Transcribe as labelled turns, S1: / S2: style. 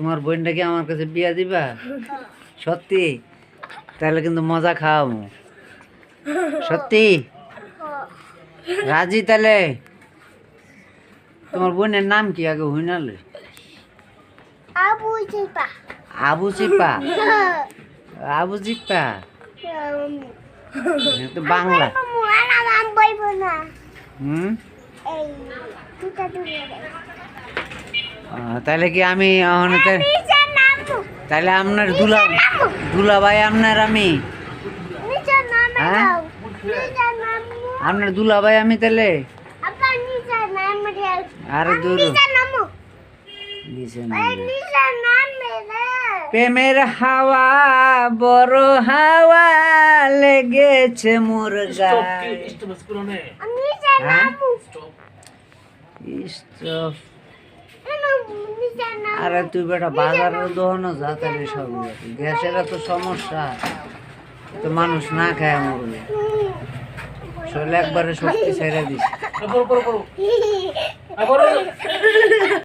S1: তোমার বোনটা কি আমার কাছে বিয়া দিবা সত্যি? তাহলে কিন্তু মজা খাওয়াবো সত্যি রাজি? তাহলে তোমার বোনের নাম কি আগে হইনালে?
S2: আবু চিপা।
S1: আবু চিপা? আবু চিপা তো বাংলা।
S2: নাম বইব না।
S1: হুম
S2: এই দুটা দুটো
S1: তাহলে কি আমি
S2: নিচের নামু।
S1: তাহলে আপনার দুলা ভাই আপনার আমি
S2: নিচের নামে
S1: হ্যাঁ?
S2: দাও। নিচের নামু।
S1: আপনার দুলা ভাই আমি তাহলে?
S2: আপনার নিচের নামে দাও।
S1: আরে দূর
S2: নিচের নামু।
S1: দিছে না।
S2: এই নিচের নামে রে।
S1: প্রেমের হাওয়া বড় হাওয়া লেগেছে মোর গায়ে।
S2: নিচের
S1: হ্যাঁ?
S2: নামু।
S1: স্টপ।
S2: নিচের নামু।
S1: আরে তুই বেটা বাজারের দোকানে যা তাহলে সব গ্যাসের এত সমস্যা, তো মানুষ না খায় মরবে। শরীরে একবারে শক্তি ছেড়ে দিস।